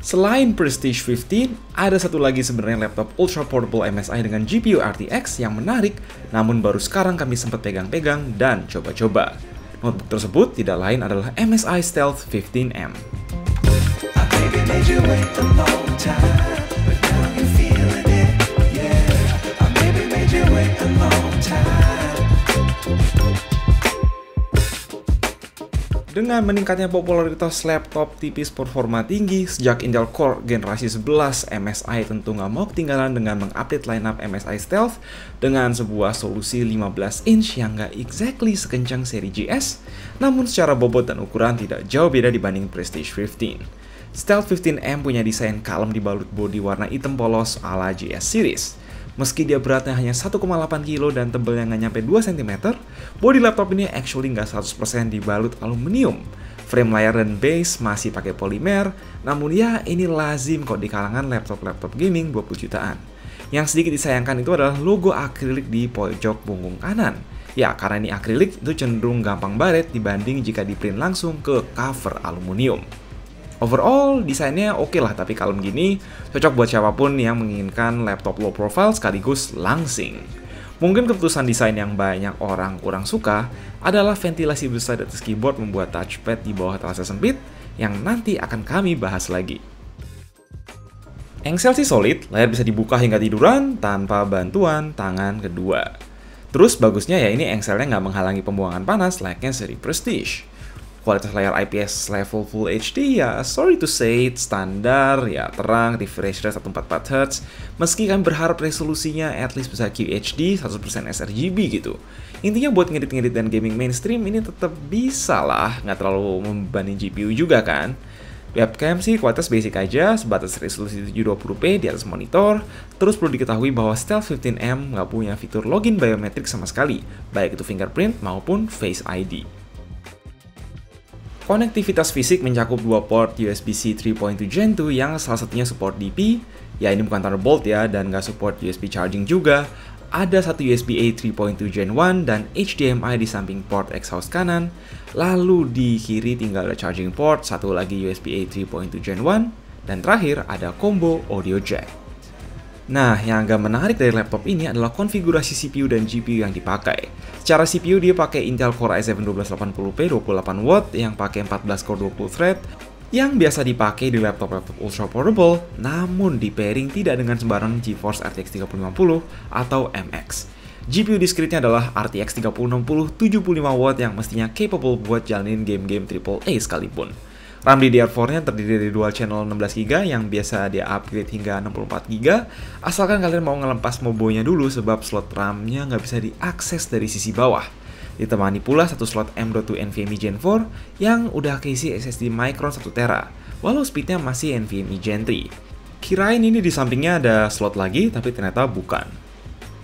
Selain Prestige 15, ada satu lagi sebenarnya laptop ultra portable MSI dengan GPU RTX yang menarik, namun baru sekarang kami sempat pegang-pegang dan coba-coba. Notebook tersebut tidak lain adalah MSI Stealth 15M. Dengan meningkatnya popularitas laptop tipis performa tinggi sejak Intel Core generasi 11, MSI tentu nggak mau ketinggalan dengan mengupdate lineup MSI Stealth dengan sebuah solusi 15 inch yang nggak exactly sekencang seri GS, namun secara bobot dan ukuran tidak jauh beda dibanding Prestige 15. Stealth 15M punya desain kalem dibalut bodi warna hitam polos ala GS series. Meski dia beratnya hanya 1,8 kg dan tebelnya nggak nyampe 2 cm, bodi laptop ini actually nggak 100% dibalut aluminium. Frame layar dan base masih pakai polimer, namun ya ini lazim kok di kalangan laptop-laptop gaming 20 jutaan. Yang sedikit disayangkan itu adalah logo akrilik di pojok punggung kanan. Ya, karena ini akrilik itu cenderung gampang baret dibanding jika di-print langsung ke cover aluminium. Overall, desainnya oke lah, tapi kalem gini cocok buat siapapun yang menginginkan laptop low profile sekaligus langsing. Mungkin keputusan desain yang banyak orang kurang suka adalah ventilasi besar di atas keyboard membuat touchpad di bawah terasa sempit, yang nanti akan kami bahas lagi. Engsel sih solid, layar bisa dibuka hingga tiduran tanpa bantuan tangan kedua. Terus bagusnya ya ini engselnya nggak menghalangi pembuangan panas layaknya seri Prestige. Kualitas layar IPS level Full HD ya sorry to say standar, ya terang, refresh rate 144 Hz. Meski kami berharap resolusinya at least bisa QHD 100% sRGB gitu. Intinya buat ngedit-ngedit dan gaming mainstream ini tetap bisa lah, nggak terlalu membebani GPU juga kan. Webcam sih kualitas basic aja, sebatas resolusi 720p di atas monitor. Terus perlu diketahui bahwa Stealth 15M nggak punya fitur login biometrik sama sekali, baik itu fingerprint maupun Face ID. Konektivitas fisik mencakup dua port USB-C 3.2 Gen 2 yang salah satunya support DP, ya ini bukan Thunderbolt ya, dan nggak support USB charging juga. Ada satu USB-A 3.2 Gen 1 dan HDMI di samping port exhaust kanan. Lalu di kiri tinggal ada charging port, satu lagi USB-A 3.2 Gen 1, dan terakhir ada combo audio jack. Nah, yang agak menarik dari laptop ini adalah konfigurasi CPU dan GPU yang dipakai. Secara CPU dia pakai Intel Core i7 1280p 28W yang pakai 14 core 20 thread, yang biasa dipakai di laptop-laptop ultra portable, namun di pairing tidak dengan sembarang GeForce RTX 3050 atau MX. GPU discrete-nya adalah RTX 3060 75W yang mestinya capable buat jalanin game-game AAA sekalipun. RAM DDR4-nya terdiri dari dual channel 16GB yang biasa dia upgrade hingga 64GB, asalkan kalian mau ngelempas mobonya dulu sebab slot RAM-nya nggak bisa diakses dari sisi bawah. Ditemani pula satu slot M.2 NVMe Gen 4 yang udah keisi SSD Micron 1TB, walau speednya masih NVMe Gen 3. Kirain ini di sampingnya ada slot lagi, tapi ternyata bukan.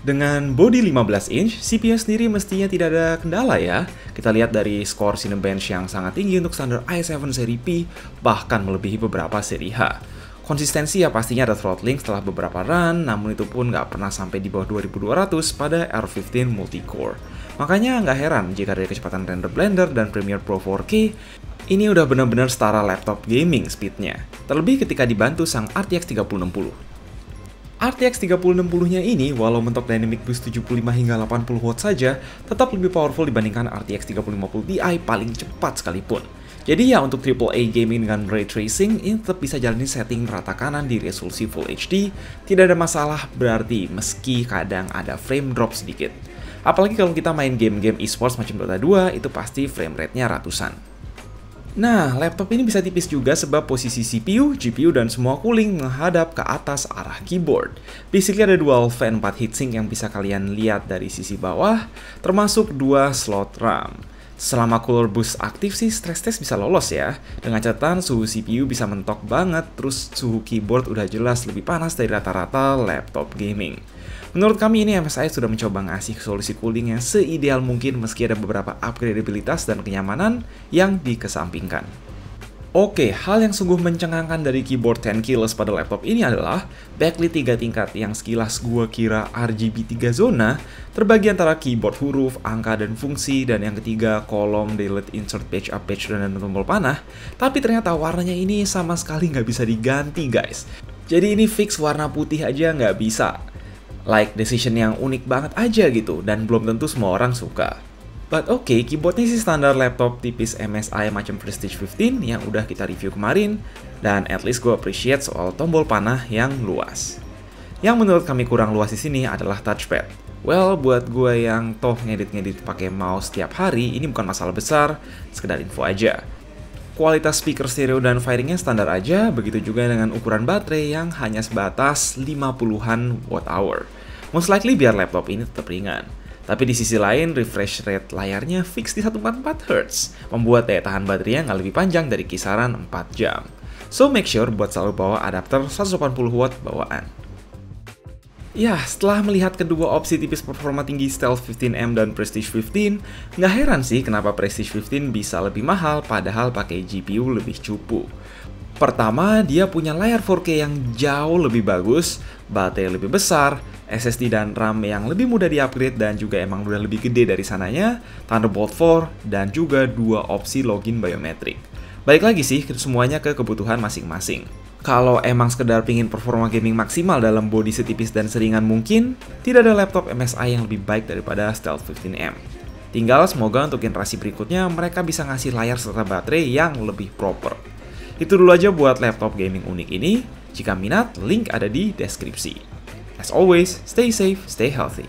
Dengan body 15 inch, CPU sendiri mestinya tidak ada kendala ya. Kita lihat dari skor Cinebench yang sangat tinggi untuk standar i7 seri P, bahkan melebihi beberapa seri H. Konsistensi ya pastinya ada throttling setelah beberapa run, namun itu pun nggak pernah sampai di bawah 2200 pada R15 multi-core. Makanya nggak heran jika dari kecepatan render Blender dan Premiere Pro 4K, ini udah benar-benar setara laptop gaming speednya. Terlebih ketika dibantu sang RTX 3060. RTX 3060-nya ini, walau mentok Dynamic Boost 75 hingga 80W saja, tetap lebih powerful dibandingkan RTX 3050 Ti paling cepat sekalipun. Jadi ya untuk AAA gaming dengan Ray Tracing, ini tetap bisa jalanin setting rata kanan di resolusi Full HD, tidak ada masalah berarti meski kadang ada frame drop sedikit. Apalagi kalau kita main game-game esports macam Dota 2, itu pasti frame rate-nya ratusan. Nah, laptop ini bisa tipis juga sebab posisi CPU, GPU, dan semua cooling menghadap ke atas arah keyboard. Basically ada dual fan 4 heatsink yang bisa kalian lihat dari sisi bawah, termasuk 2 slot RAM. Selama cooler boost aktif sih stress test bisa lolos ya. Dengan catatan suhu CPU bisa mentok banget, terus suhu keyboard udah jelas lebih panas dari rata-rata laptop gaming. Menurut kami ini MSI sudah mencoba ngasih solusi cooling yang seideal mungkin meski ada beberapa upgradabilitas dan kenyamanan yang dikesampingkan. Oke, hal yang sungguh mencengangkan dari keyboard 10 keyless pada laptop ini adalah backlit 3 tingkat yang sekilas gua kira RGB 3 zona terbagi antara keyboard huruf, angka, dan fungsi, dan yang ketiga kolom, delete, insert, page up, page down, dan tombol panah. Tapi ternyata warnanya ini sama sekali nggak bisa diganti guys. Jadi ini fix warna putih aja nggak bisa. Like decision yang unik banget aja gitu, dan belum tentu semua orang suka. But oke, keyboardnya sih standar laptop tipis MSI macam Prestige 15 yang udah kita review kemarin, dan at least gue appreciate soal tombol panah yang luas. Yang menurut kami kurang luas di sini adalah touchpad. Well, buat gue yang toh ngedit-ngedit pakai mouse tiap hari, ini bukan masalah besar, sekedar info aja. Kualitas speaker stereo dan firingnya standar aja, begitu juga dengan ukuran baterai yang hanya sebatas 50-an watt-hour. Most likely biar laptop ini tetap ringan. Tapi di sisi lain, refresh rate layarnya fix di 144 Hz, membuat daya tahan baterainya nggak lebih panjang dari kisaran 4 jam. So make sure buat selalu bawa adapter 180 watt bawaan. Ya, setelah melihat kedua opsi tipis performa tinggi Stealth 15M dan Prestige 15, nggak heran sih kenapa Prestige 15 bisa lebih mahal padahal pakai GPU lebih cupu. Pertama, dia punya layar 4K yang jauh lebih bagus, baterai lebih besar, SSD dan RAM yang lebih mudah di-upgrade dan juga emang udah lebih gede dari sananya, Thunderbolt 4, dan juga 2 opsi login biometrik. Balik lagi sih, semuanya ke kebutuhan masing-masing. Kalau emang sekedar pingin performa gaming maksimal dalam body setipis dan seringan mungkin, tidak ada laptop MSI yang lebih baik daripada Stealth 15M. Tinggal semoga untuk generasi berikutnya mereka bisa ngasih layar serta baterai yang lebih proper. Itu dulu aja buat laptop gaming unik ini. Jika minat, link ada di deskripsi. As always, stay safe, stay healthy.